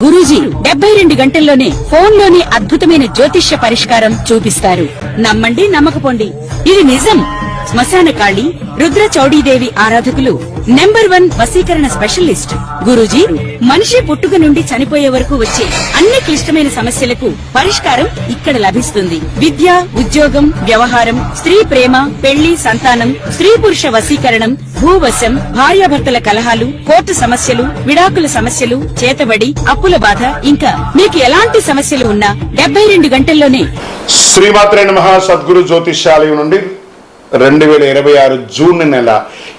గురూజీ 72 గంటల్లోనే ఫోన్ లోని అద్భుతమైన జ్యోతిష్య పరిష్కారం చూపిస్తారు. నమ్మండి, నమ్మకపోండి, ఇది నిజం. శ్మశాన కాళి రుద్ర చౌడీదేవి ఆరాధకులు నంబర్ 1 వశీకరణ స్పెషలిస్ట్ గురూజీ. మనిషి పుట్టుక నుండి చనిపోయే వరకు వచ్చే అన్ని క్లిష్టమైన సమస్యలకు పరిష్కారం ఇక్కడ లభిస్తుంది. విద్య, ఉద్యోగం, వ్యవహారం, స్త్రీ ప్రేమ, పెళ్లి, సంతానం, స్త్రీ పురుష వశీకరణం, భూవశం, భార్యాభర్తల కలహాలు, కోర్టు సమస్యలు, విడాకుల సమస్యలు, చేతబడి, అప్పుల బాధ, ఇంకా మీకు ఎలాంటి సమస్యలు ఉన్నా 72 గంటల్లోనే. శ్రీమాత్రే నమః. సద్గురు జ్యోతిష్యాలయం నుండి 2026 జూన్ నెల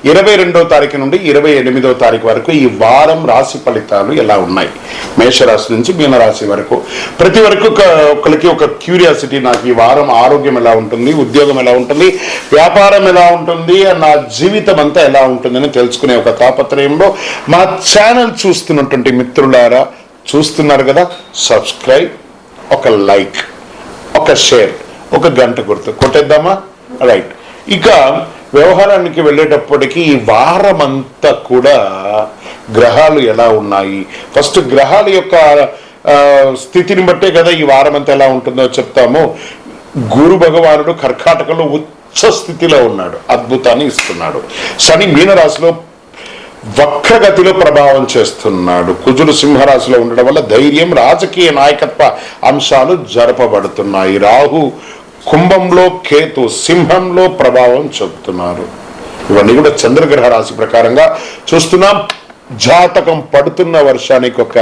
22వ తారీఖు నుండి 28వ తారీఖు వరకు ఈ వారం రాశి ఫలితాలు ఎలా ఉన్నాయి, మేషరాశి నుంచి మీనరాశి వరకు. ప్రతి వరకు ఒకరికి ఒక క్యూరియాసిటీ, నాకు ఈ వారం ఆరోగ్యం ఎలా ఉంటుంది, ఉద్యోగం ఎలా ఉంటుంది, వ్యాపారం ఎలా ఉంటుంది, నా జీవితం అంతా ఎలా ఉంటుందని తెలుసుకునే ఒక తాపత్రయంలో మా ఛానల్ చూస్తున్నటువంటి మిత్రులారా, చూస్తున్నారు కదా, సబ్స్క్రైబ్, ఒక లైక్, ఒక షేర్, ఒక గంట గుర్తు కొట్టేద్దామా? రైట్. ఇక వ్యవహారానికి వెళ్ళేటప్పటికీ ఈ వారం అంతా కూడా గ్రహాలు ఎలా ఉన్నాయి, ఫస్ట్ గ్రహాల యొక్క స్థితిని బట్టే కదా ఈ వారం అంతా ఎలా ఉంటుందో చెప్తాము. గురు భగవానుడు కర్కాటకంలో ఉచ్చ స్థితిలో ఉన్నాడు, అద్భుతాన్ని ఇస్తున్నాడు. శని మీనరాశిలో వక్రగతిలో ప్రభావం చేస్తున్నాడు. కుజుడు సింహరాశిలో ఉండడం వల్ల ధైర్యం, రాజకీయ నాయకత్వ అంశాలు జరపబడుతున్నాయి. రాహు కుంభంలో, కేతు సింహంలో ప్రభావం చూపుతున్నారు. ఇవన్నీ కూడా చంద్రగ్రహ రాశి ప్రకారంగా చూస్తున్నాం. జాతకం పడుతున్న వర్షానికి ఒక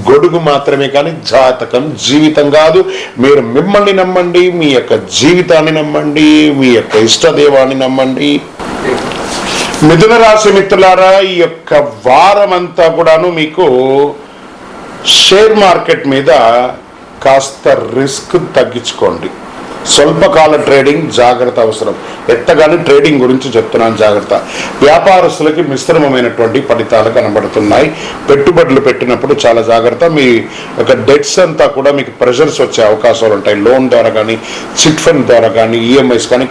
గొడుగు మాత్రమే, కానీ జాతకం జీవితం కాదు. మీరు మిమ్మల్ని నమ్మండి, మీ యొక్క జీవితాన్ని నమ్మండి, మీ యొక్క ఇష్టదేవాన్ని నమ్మండి. మిథున రాశి మిత్రులారా, ఈ యొక్క వారం అంతా కూడాను మీకు షేర్ మార్కెట్ మీద కాస్త రిస్క్ తగ్గించుకోండి. స్వల్పకాల ట్రేడింగ్ జాగ్రత్త అవసరం. ఎట్టగానే ట్రేడింగ్ గురించి చెప్తున్నాను, జాగ్రత్త. వ్యాపారస్తులకి మిశ్రమమైనటువంటి ఫలితాలు కనబడుతున్నాయి. పెట్టుబడులు పెట్టినప్పుడు చాలా జాగ్రత్త. మీ యొక్క డెట్స్ అంతా కూడా మీకు ప్రెషర్స్ వచ్చే అవకాశాలు ఉంటాయి. లోన్ ద్వారా కానీ, చిట్ ఫండ్ ద్వారా కానీ, ఈఎంఐస్ కానీ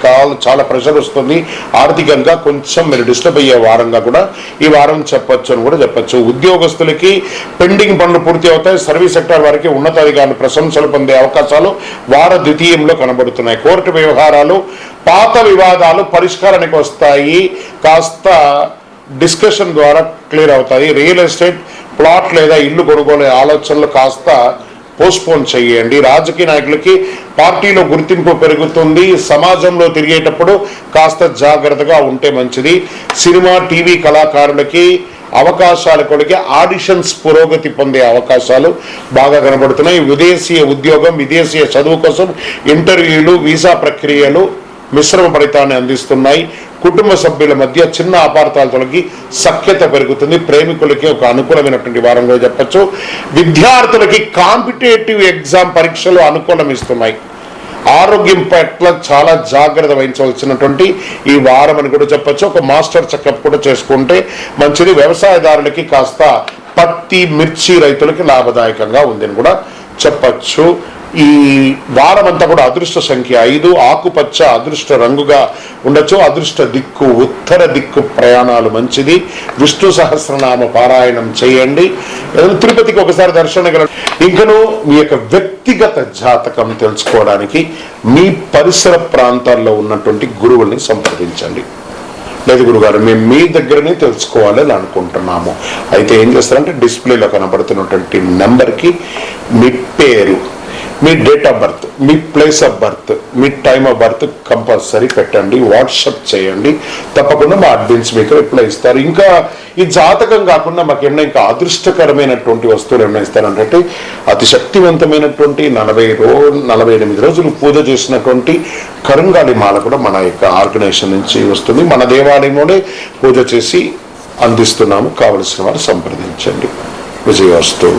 చాలా ప్రెషర్ వస్తుంది. ఆర్థికంగా కొంచెం మీరు డిస్టర్బ్ అయ్యే వారంగా కూడా ఈ వారం చెప్పొచ్చు అని కూడా చెప్పచ్చు. ఉద్యోగస్తులకి పెండింగ్ పనులు పూర్తి అవుతాయి. సర్వీస్ సెక్టర్ వారికి ఉన్నతాధికారులు ప్రశంసలు పొందే అవకాశాలు వార ద్వితీయంలో కనబడుతున్నాయి. కోర్టు వ్యవహారాలు, పాత వివాదాలు పరిష్కారానికి వస్తాయి. కాస్త డిస్కషన్ ద్వారా క్లియర్ అవుతాయి. రియల్ ఎస్టేట్ ప్లాట్ లేదా ఇల్లు కొనుగోలు ఆలోచనలు కాస్త పోస్ట్పోన్ చేయండి. రాజకీయ నాయకులకి పార్టీలో గుర్తింపు పెరుగుతుంది. సమాజంలో తిరిగేటప్పుడు కాస్త జాగ్రత్తగా ఉంటే మంచిది. సినిమా, టీవీ కళాకారులకి అవకాశాలు కొడికి ఆడిషన్స్ పురోగతి పొందే అవకాశాలు బాగా కనబడుతున్నాయి. విదేశీయ ఉద్యోగం, విదేశీయ చదువు కోసం ఇంటర్వ్యూలు, వీసా ప్రక్రియలు మిశ్రమ ఫలితాన్ని అందిస్తున్నాయి. కుటుంబ సభ్యుల మధ్య చిన్న అపార్థాలు తొలగి సఖ్యత పెరుగుతుంది. ప్రేమికులకి ఒక అనుకూలమైనటువంటి వారంగా చెప్పచ్చు. విద్యార్థులకి కాంపిటేటివ్ ఎగ్జామ్ పరీక్షలు అనుకూలం ఇస్తున్నాయి. ఆరోగ్యం పట్ల చాలా జాగ్రత్త వహించవలసినటువంటి ఈ వారం అని కూడా చెప్పచ్చు. ఒక మాస్టర్ చెకప్ కూడా చేసుకుంటే మంచిది. వ్యవసాయదారులకి కాస్త పత్తి, మిర్చి రైతులకి లాభదాయకంగా ఉందని కూడా చెప్పచ్చు. ఈ వారం అంతా కూడా అదృష్ట సంఖ్య 5, ఆకుపచ్చ అదృష్ట రంగుగా ఉండొచ్చు. అదృష్ట దిక్కు ఉత్తర దిక్కు, ప్రయాణాలు మంచిది. విష్ణు సహస్రనామ పారాయణం చేయండి. తిరుపతికి ఒకసారి దర్శనం. ఇంకను మీ యొక్క వ్యక్తిగత జాతకం తెలుసుకోవడానికి మీ పరిసర ప్రాంతాల్లో ఉన్నటువంటి గురువుల్ని సంప్రదించండి. లేదు గురుగారు, మేము మీ దగ్గరనే తెలుసుకోవాలి అని అనుకుంటున్నాము, అయితే ఏం చేస్తారంటే డిస్ప్లేలో కనబడుతున్నటువంటి నెంబర్కి మీ పేరు, మీ డేట్ ఆఫ్ బర్త్, మీ ప్లేస్ ఆఫ్ బర్త్, మీ టైమ్ ఆఫ్ బర్త్ కంపల్సరీ పెట్టండి. వాట్సాప్ చేయండి. తప్పకుండా మా అడ్మిన్స్ మీకు రిప్లై ఇస్తారు. ఇంకా ఈ జాతకం కాకుండా మాకు ఏమైనా ఇంకా అదృష్టకరమైనటువంటి వస్తువులు ఏమైనా ఇస్తారంటే అతి శక్తివంతమైనటువంటి 48 రోజులు పూజ చేసినటువంటి కరుంగాలి మాల కూడా మన యొక్క ఆర్గనైజేషన్ నుంచి వస్తుంది. మన దేవాలయంలోనే పూజ చేసి అందిస్తున్నాము. కావలసిన వారు సంప్రదించండి. విజయవస్తు.